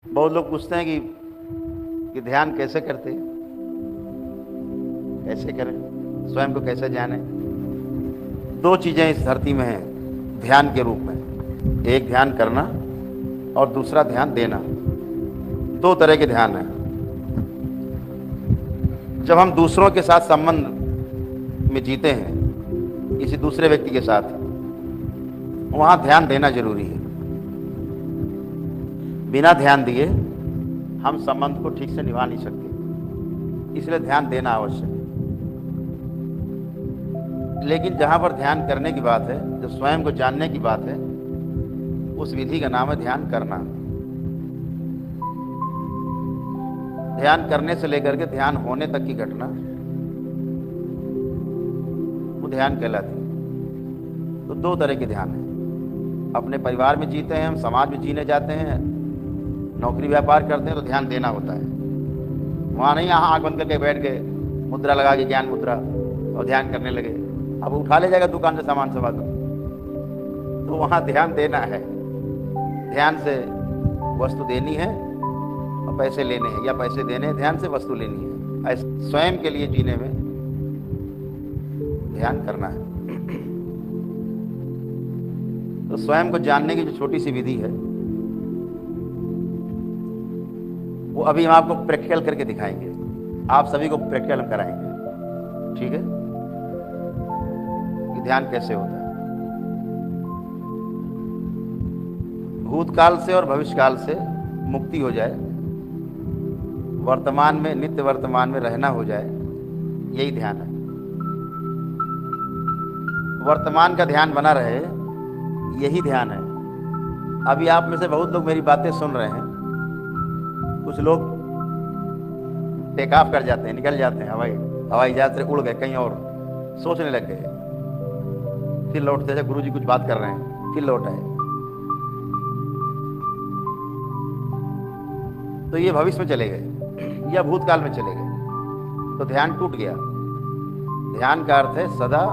बहुत लोग पूछते हैं कि ध्यान कैसे करते हैं, कैसे करें, स्वयं को कैसे जाने। दो चीजें इस धरती में हैं ध्यान के रूप में, एक ध्यान करना और दूसरा ध्यान देना। दो तरह के ध्यान हैं। जब हम दूसरों के साथ संबंध में जीते हैं, किसी दूसरे व्यक्ति के साथ, वहां ध्यान देना जरूरी है। बिना ध्यान दिए हम संबंध को ठीक से निभा नहीं सकते, इसलिए ध्यान देना आवश्यक है। लेकिन जहां पर ध्यान करने की बात है, जो स्वयं को जानने की बात है, उस विधि का नाम है ध्यान करना। ध्यान करने से लेकर के ध्यान होने तक की घटना वो ध्यान कहलाती है। तो दो तरह के ध्यान है। अपने परिवार में जीते हैं, हम समाज में जीने जाते हैं, नौकरी व्यापार करते हैं, तो ध्यान देना होता है। वहां नहीं यहाँ आंख बंद करके बैठ गए, मुद्रा लगा के ज्ञान मुद्रा और ध्यान करने लगे, अब उठा ले जाएगा दुकान से सामान सब आदमी, तो वहां ध्यान देना है। ध्यान से वस्तु देनी है और पैसे लेने हैं, या पैसे देने हैं ध्यान से वस्तु लेनी है। ऐसे स्वयं के लिए जीने में ध्यान करना है। तो स्वयं को जानने की जो छोटी सी विधि है, वो अभी हम आपको प्रैक्टिकल करके दिखाएंगे। आप सभी को प्रैक्टिकल हम कराएंगे, ठीक है, कि ध्यान कैसे होता है। भूतकाल से और भविष्यकाल से मुक्ति हो जाए, वर्तमान में, नित्य वर्तमान में रहना हो जाए, यही ध्यान है। वर्तमान का ध्यान बना रहे, यही ध्यान है। अभी आप में से बहुत लोग मेरी बातें सुन रहे हैं, कुछ लोग टेक ऑफ कर जाते हैं, निकल जाते हैं, हवाई जहाज से उड़ गए कहीं और, सोचने लग गए, फिर लौटते थे, गुरुजी कुछ बात कर रहे हैं, फिर लौट आए। तो ये भविष्य में चले गए या भूतकाल में चले गए, तो ध्यान टूट गया। ध्यान का अर्थ है सदा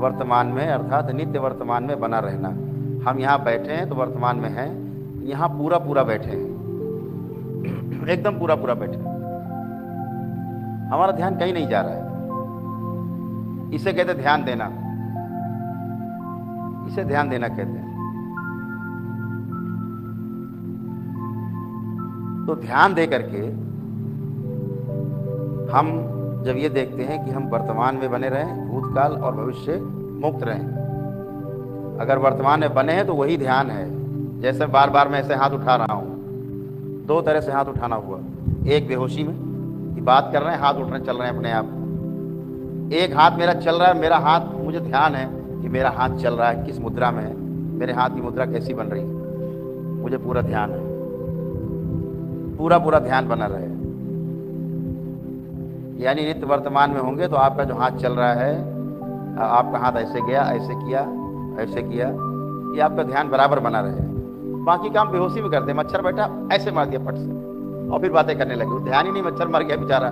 वर्तमान में, अर्थात नित्य वर्तमान में बना रहना। हम यहाँ बैठे हैं तो वर्तमान में हैं, यहाँ पूरा पूरा बैठे हैं, एकदम पूरा पूरा बैठे हैं, हमारा ध्यान कहीं नहीं जा रहा है। इसे कहते ध्यान देना, इसे ध्यान देना कहते हैं। तो ध्यान दे करके हम जब ये देखते हैं कि हम वर्तमान में बने रहें, भूतकाल और भविष्य मुक्त रहें। अगर वर्तमान में बने हैं तो वही ध्यान है। जैसे बार बार मैं ऐसे हाथ उठा रहा हूं, दो तरह से हाथ उठाना हुआ। एक बेहोशी में कि बात कर रहे हैं, हाथ उठ रहे, चल रहे हैं अपने आप। एक हाथ मेरा चल रहा है, मेरा हाथ, मुझे ध्यान है कि मेरा हाथ चल रहा है, किस मुद्रा में है, मेरे हाथ की मुद्रा कैसी बन रही है, मुझे पूरा ध्यान है। पूरा पूरा ध्यान बना रहे, यानी नित्य वर्तमान में होंगे तो आपका जो हाथ चल रहा है, आपका हाथ ऐसे गया, ऐसे किया, ऐसे किया, ये आपका ध्यान बराबर बना रहे। बाकी काम बेहोशी में करते हैं। मच्छर बैठा, ऐसे मार दिया फट से, और फिर बातें करने लगे, ध्यान ही नहीं, मच्छर मर गया बेचारा,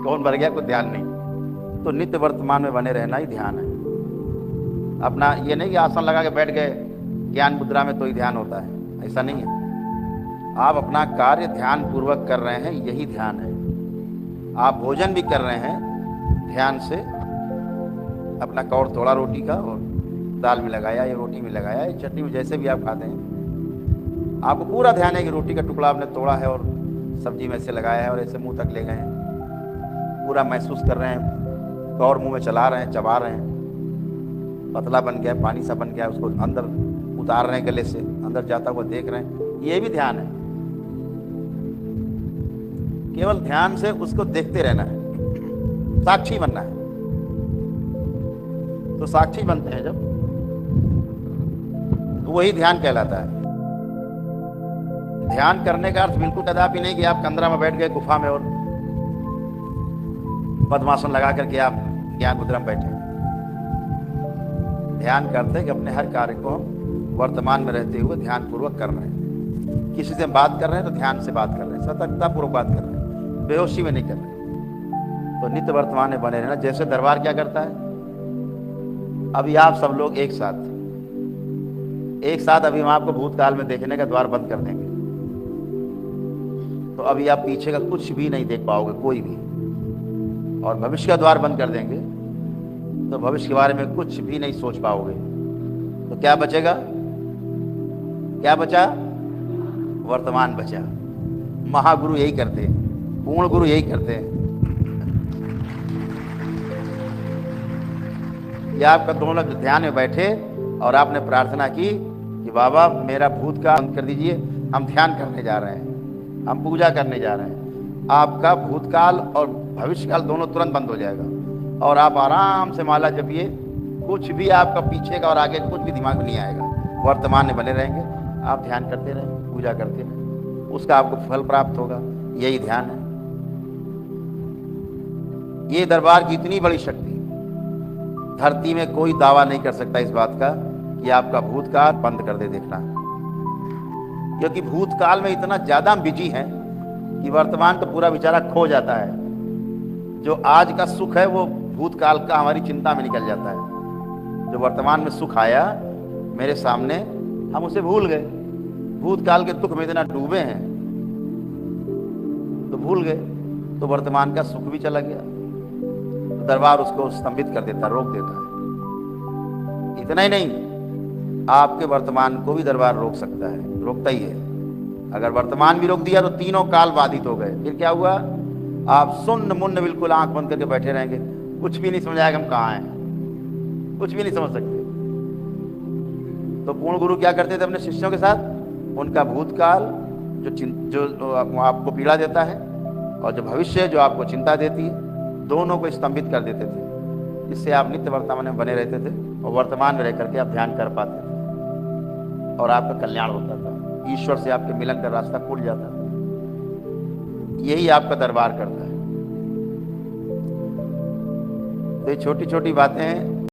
कौन मर गया, कोई ध्यान नहीं। तो नित्य वर्तमान में बने रहना ही ध्यान है। अपना ये नहीं कि आसन लगा के बैठ गए ज्ञान मुद्रा में तो ही ध्यान होता है, ऐसा नहीं है। आप अपना कार्य ध्यान पूर्वक कर रहे हैं, यही ध्यान है। आप भोजन भी कर रहे हैं ध्यान से, अपना कौर तोड़ा रोटी का और दाल में लगाया या रोटी में लगाया या चटनी में, जैसे भी आप खाते हैं, आपको पूरा ध्यान है कि रोटी का टुकड़ा आपने तोड़ा है और सब्जी में ऐसे लगाया है और ऐसे मुंह तक ले गए हैं, पूरा महसूस कर रहे हैं, कौर मुंह में चला रहे हैं, चबा रहे हैं, पतला बन गया, पानी सा बन गया, उसको अंदर उतार रहे हैं, गले से अंदर जाता हुआ देख रहे हैं, ये भी ध्यान है। केवल ध्यान से उसको देखते रहना है, साक्षी बनना है। तो साक्षी बनते हैं जब, तो वही ध्यान कहलाता है। ध्यान करने का अर्थ बिल्कुल कदापि नहीं कि आप कंदरा में बैठ गए गुफा में और पद्मासन लगा करके आप ज्ञान मुद्रा में बैठे। ध्यान करते हैं कि अपने हर कार्य को हम वर्तमान में रहते हुए ध्यान पूर्वक कर रहे हैं। किसी से बात कर रहे हैं तो ध्यान से बात कर रहे हैं, सतर्कता पूर्वक बात कर रहे हैं, बेहोशी में नहीं कर रहे। तो नित्य वर्तमान में बने रहना। जैसे दरबार क्या करता है, अभी आप सब लोग एक साथ अभी हम आपको भूतकाल में देखने का द्वार बंद कर देंगे। तो अभी आप पीछे का कुछ भी नहीं देख पाओगे, कोई भी। और भविष्य का द्वार बंद कर देंगे तो भविष्य के बारे में कुछ भी नहीं सोच पाओगे। तो क्या बचेगा? क्या बचा? वर्तमान बचा। महागुरु यही करते हैं, पूर्ण गुरु यही करते हैं। या आपका दोनों लोग ध्यान में बैठे और आपने प्रार्थना की कि बाबा मेरा भूतकाल बंद कर दीजिए, हम ध्यान करने जा रहे हैं, हम पूजा करने जा रहे हैं। आपका भूतकाल और भविष्यकाल दोनों तुरंत बंद हो जाएगा और आप आराम से माला जपिए। कुछ भी आपका पीछे का और आगे कुछ भी दिमाग में नहीं आएगा, वर्तमान में बने रहेंगे। आप ध्यान करते रहें, पूजा करते रहें, उसका आपको फल प्राप्त होगा। यही ध्यान है। ये दरबार की इतनी बड़ी शक्ति, धरती में कोई दावा नहीं कर सकता इस बात का कि आपका भूतकाल बंद कर दे देखना। क्योंकि भूतकाल में इतना ज्यादा हम बिजी हैं कि वर्तमान तो पूरा बेचारा खो जाता है। जो आज का सुख है वो भूतकाल का हमारी चिंता में निकल जाता है। जो वर्तमान में सुख आया मेरे सामने, हम उसे भूल गए। भूतकाल के दुख में इतना डूबे हैं तो भूल गए, तो वर्तमान का सुख भी चला गया। तो दरबार उसको स्तंभित कर देता, रोक देता है। इतना ही नहीं, आपके वर्तमान को भी दरबार रोक सकता है, रोकता ही है। अगर वर्तमान भी रोक दिया तो तीनों काल बाधित हो गए। फिर क्या हुआ? आप सुन्न मुन्न बिल्कुल आंख बंद करके बैठे रहेंगे, कुछ भी नहीं समझ आएगा हम कहाँ हैं, कुछ भी नहीं समझ सकते। तो पूर्ण गुरु क्या करते थे अपने शिष्यों के साथ? उनका भूतकाल जो आपको पीड़ा देता है और जो भविष्य जो आपको चिंता देती है, दोनों को स्तंभित कर देते थे। इससे आप नित्य वर्तमान में बने रहते थे और वर्तमान में रह करके आप ध्यान कर पाते थे और आपका कल्याण होता था। ईश्वर से आपके मिलन का रास्ता खुल जाता था। यही आपका दरबार करता है। तो ये छोटी छोटी बातें हैं